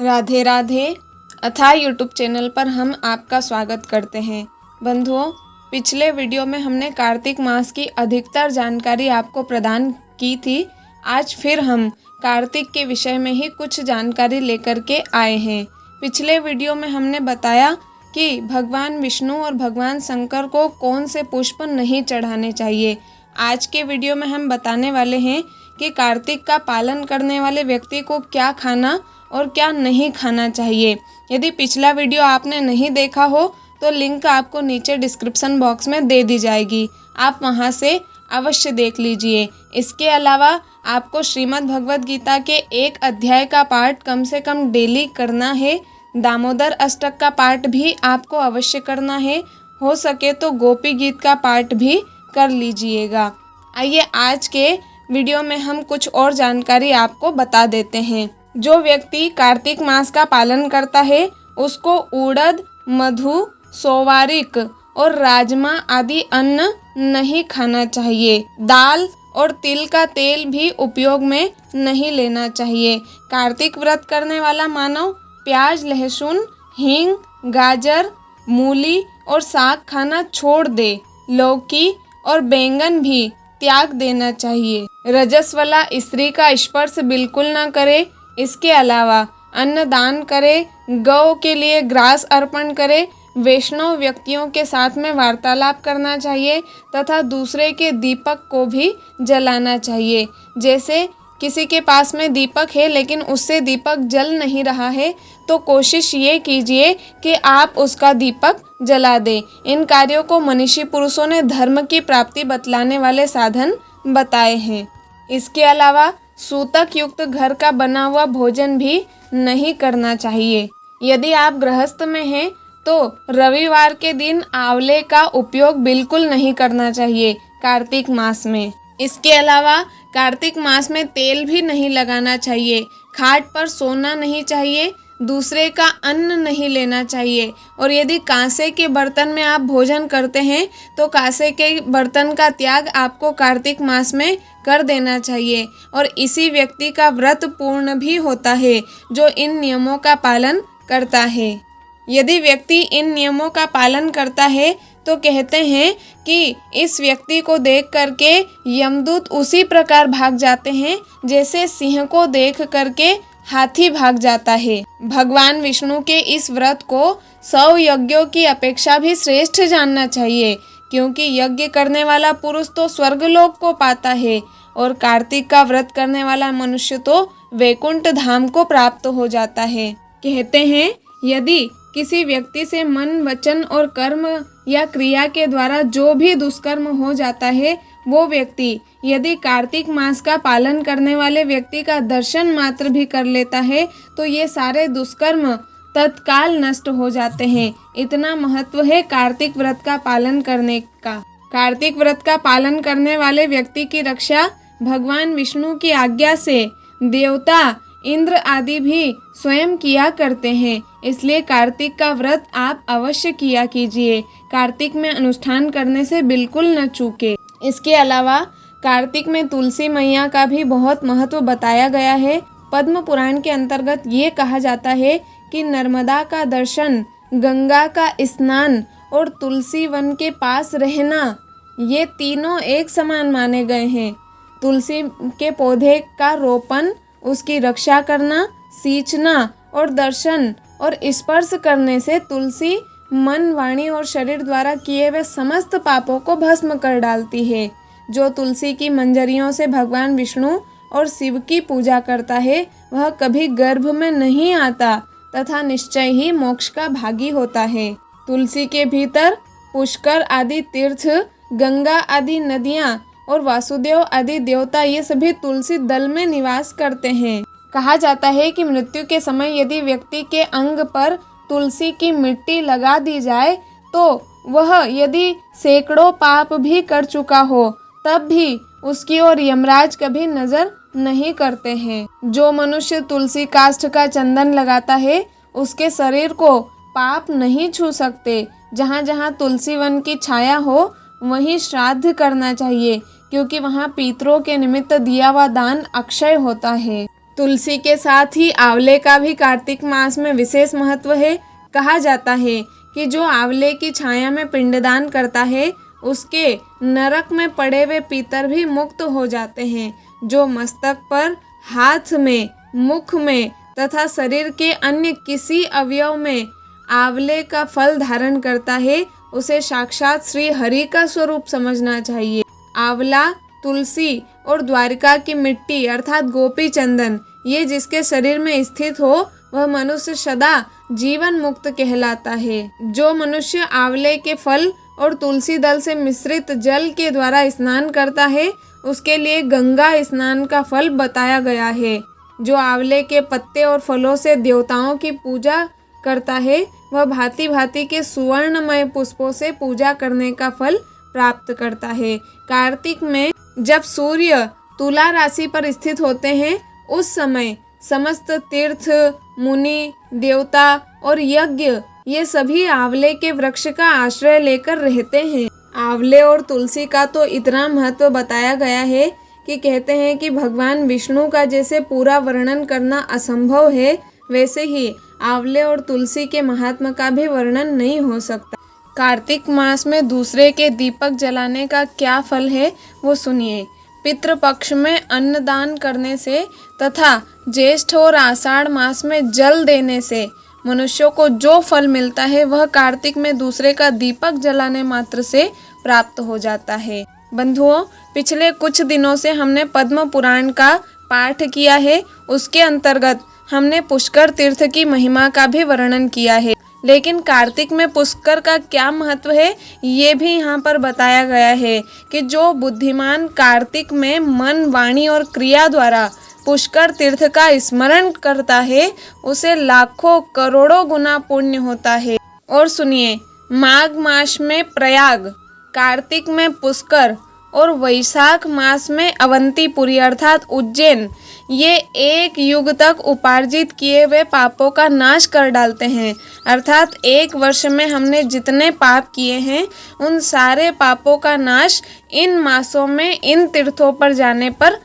राधे राधे अथाह YouTube channel पर हम आपका स्वागत करते हैं। बंधुओं, पिछले वीडियो में हमने कार्तिक मास की अधिकतर जानकारी आपको प्रदान की थी। आज फिर हम कार्तिक के विषय में ही कुछ जानकारी लेकर के आए हैं। पिछले वीडियो में हमने बताया कि भगवान विष्णु और भगवान शंकर को कौन से पुष्प नहीं चढ़ाने चाहिए। आज के वीडियो में हम बताने वाले हैं कि कार्तिक का पालन करने वाले व्यक्ति को क्या खाना और क्या नहीं खाना चाहिए। यदि पिछला वीडियो आपने नहीं देखा हो तो लिंक आपको नीचे डिस्क्रिप्शन बॉक्स में दे दी जाएगी, आप वहां से अवश्य देख लीजिए। इसके अलावा आपको श्रीमद् भगवद गीता के एक अध्याय का पाठ कम से कम डेली करना है। दामोदर अष्टक का पाठ भी आपको अवश्य करना है। हो सके तो गोपी गीत का पाठ भी कर लीजिएगा। आइए आज के वीडियो में हम कुछ और जानकारी आपको बता देते हैं। जो व्यक्ति कार्तिक मास का पालन करता है उसको उड़द, मधु, सोवारिक और राजमा आदि अन्न नहीं खाना चाहिए। दाल और तिल का तेल भी उपयोग में नहीं लेना चाहिए। कार्तिक व्रत करने वाला मानव प्याज, लहसुन, हींग, गाजर, मूली और साग खाना छोड़ दे। लौकी और बैंगन भी त्याग देना चाहिए। रजस वाला स्त्री का स्पर्श बिल्कुल ना करे। इसके अलावा अन्न दान करे, गौ के लिए ग्रास अर्पण करे, वैष्णव व्यक्तियों के साथ में वार्तालाप करना चाहिए तथा दूसरे के दीपक को भी जलाना चाहिए। जैसे किसी के पास में दीपक है लेकिन उससे दीपक जल नहीं रहा है तो कोशिश ये कीजिए कि आप उसका दीपक जला दें। इन कार्यों को मनीषी पुरुषों ने धर्म की प्राप्ति बतलाने वाले साधन बताए हैं। इसके अलावा सूतक युक्त घर का बना हुआ भोजन भी नहीं करना चाहिए। यदि आप गृहस्थ में हैं तो रविवार के दिन आंवले का उपयोग बिल्कुल नहीं करना चाहिए कार्तिक मास में। इसके अलावा कार्तिक मास में तेल भी नहीं लगाना चाहिए। खाट पर सोना नहीं चाहिए। दूसरे का अन्न नहीं लेना चाहिए। और यदि कांसे के बर्तन में आप भोजन करते हैं तो कांसे के बर्तन का त्याग आपको कार्तिक मास में कर देना चाहिए। और इसी व्यक्ति का व्रत पूर्ण भी होता है जो इन नियमों का पालन करता है। यदि व्यक्ति इन नियमों का पालन करता है तो कहते हैं कि इस व्यक्ति को देख करके यमदूत उसी प्रकार भाग जाते हैं जैसे सिंह को देख करके हाथी भाग जाता है। भगवान विष्णु के इस व्रत को 100 यज्ञों की अपेक्षा भी श्रेष्ठ जानना चाहिए, क्योंकि यज्ञ करने वाला पुरुष तो स्वर्गलोक को पाता है और कार्तिक का व्रत करने वाला मनुष्य तो वैकुंठ धाम को प्राप्त हो जाता है। कहते हैं यदि किसी व्यक्ति से मन, वचन और कर्म या क्रिया के द्वारा जो भी दुष्कर्म हो जाता है वो व्यक्ति यदि कार्तिक मास का पालन करने वाले व्यक्ति का दर्शन मात्र भी कर लेता है तो ये सारे दुष्कर्म तत्काल नष्ट हो जाते हैं। इतना महत्व है कार्तिक व्रत का पालन करने का। कार्तिक व्रत का पालन करने वाले व्यक्ति की रक्षा भगवान विष्णु की आज्ञा से देवता इंद्र आदि भी स्वयं किया करते हैं। इसलिए कार्तिक का व्रत आप अवश्य किया कीजिए। कार्तिक में अनुष्ठान करने से बिल्कुल न चूके। इसके अलावा कार्तिक में तुलसी मैया का भी बहुत महत्व बताया गया है। पद्म पुराण के अंतर्गत ये कहा जाता है कि नर्मदा का दर्शन, गंगा का स्नान और तुलसी वन के पास रहना ये तीनों एक समान माने गए हैं। तुलसी के पौधे का रोपण, उसकी रक्षा करना, सींचना और दर्शन और स्पर्श करने से तुलसी मन, वाणी और शरीर द्वारा किए हुए समस्त पापों को भस्म कर डालती है। जो तुलसी की मंजरियों से भगवान विष्णु और शिव की पूजा करता है वह कभी गर्भ में नहीं आता तथा निश्चय ही मोक्ष का भागी होता है। तुलसी के भीतर पुष्कर आदि तीर्थ, गंगा आदि नदियाँ और वासुदेव आदि देवता ये सभी तुलसी दल में निवास करते हैं। कहा जाता है कि मृत्यु के समय यदि व्यक्ति के अंग पर तुलसी की मिट्टी लगा दी जाए तो वह यदि सैकड़ों पाप भी कर चुका हो तब भी उसकी ओर यमराज कभी नजर नहीं करते हैं। जो मनुष्य तुलसी काष्ठ का चंदन लगाता है उसके शरीर को पाप नहीं छू सकते। जहाँ जहाँ तुलसी वन की छाया हो वहीं श्राद्ध करना चाहिए, क्योंकि वहाँ पितरों के निमित्त दिया हुआ दान अक्षय होता है। तुलसी के साथ ही आंवले का भी कार्तिक मास में विशेष महत्व है। कहा जाता है कि जो आंवले की छाया में पिंडदान करता है उसके नरक में पड़े हुए पितर भी मुक्त हो जाते हैं। जो मस्तक पर, हाथ में, मुख में तथा शरीर के अन्य किसी अवयव में आंवले का फल धारण करता है उसे साक्षात श्री हरि का स्वरूप समझना चाहिए। आंवला, तुलसी और द्वारिका की मिट्टी अर्थात गोपी चंदन ये जिसके शरीर में स्थित हो वह मनुष्य सदा जीवन मुक्त कहलाता है। जो मनुष्य आंवले के फल और तुलसी दल से मिश्रित जल के द्वारा स्नान करता है उसके लिए गंगा स्नान का फल बताया गया है। जो आंवले के पत्ते और फलों से देवताओं की पूजा करता है वह भांति भांति के सुवर्णमय पुष्पों से पूजा करने का फल प्राप्त करता है। कार्तिक में जब सूर्य तुला राशि पर स्थित होते हैं उस समय समस्त तीर्थ, मुनि, देवता और यज्ञ ये सभी आंवले के वृक्ष का आश्रय लेकर रहते हैं। आंवले और तुलसी का तो इतना महत्व बताया गया है कि कहते हैं कि भगवान विष्णु का जैसे पूरा वर्णन करना असंभव है वैसे ही आंवले और तुलसी के महात्मा का भी वर्णन नहीं हो सकता। कार्तिक मास में दूसरे के दीपक जलाने का क्या फल है वो सुनिए। पितृपक्ष में अन्नदान करने से तथा ज्येष्ठ और आषाढ़ मास में जल देने से मनुष्यों को जो फल मिलता है वह कार्तिक में दूसरे का दीपक जलाने मात्र से प्राप्त हो जाता है। बंधुओं, पिछले कुछ दिनों से हमने पद्म पुराण का पाठ किया है। उसके अंतर्गत हमने पुष्कर तीर्थ की महिमा का भी वर्णन किया है। लेकिन कार्तिक में पुष्कर का क्या महत्व है ये भी यहाँ पर बताया गया है कि जो बुद्धिमान कार्तिक में मन, वाणी और क्रिया द्वारा पुष्कर तीर्थ का स्मरण करता है उसे लाखों करोड़ों गुना पुण्य होता है। और सुनिए, माघ मास में प्रयाग, कार्तिक में पुष्कर और वैशाख मास में अवंतीपुरी अर्थात उज्जैन ये एक युग तक उपार्जित किए हुए पापों का नाश कर डालते हैं। अर्थात एक वर्ष में हमने जितने पाप किए हैं उन सारे पापों का नाश इन मासों में इन तीर्थों पर जाने पर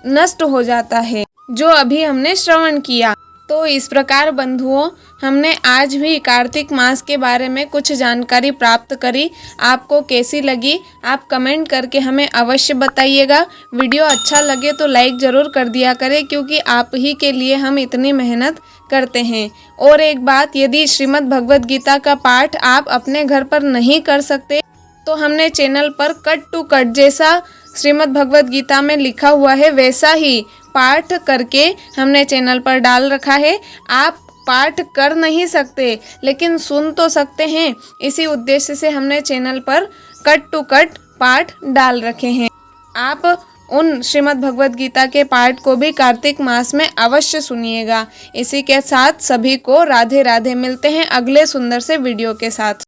नष्ट हो जाता है, जो अभी हमने श्रवण किया। तो इस प्रकार बंधुओं हमने आज भी कार्तिक मास के बारे में कुछ जानकारी प्राप्त करी। आपको कैसी लगी आप कमेंट करके हमें अवश्य बताइएगा। वीडियो अच्छा लगे तो लाइक ज़रूर कर दिया करें क्योंकि आप ही के लिए हम इतनी मेहनत करते हैं। और एक बात, यदि श्रीमद् भगवद गीता का पाठ आप अपने घर पर नहीं कर सकते तो हमने चैनल पर कट टू कट जैसा श्रीमद् भगवद गीता में लिखा हुआ है वैसा ही पाठ करके हमने चैनल पर डाल रखा है। आप पाठ कर नहीं सकते लेकिन सुन तो सकते हैं। इसी उद्देश्य से हमने चैनल पर कट टू कट पाठ डाल रखे हैं। आप उन श्रीमद् भगवद गीता के पाठ को भी कार्तिक मास में अवश्य सुनिएगा। इसी के साथ सभी को राधे राधे। मिलते हैं अगले सुंदर से वीडियो के साथ।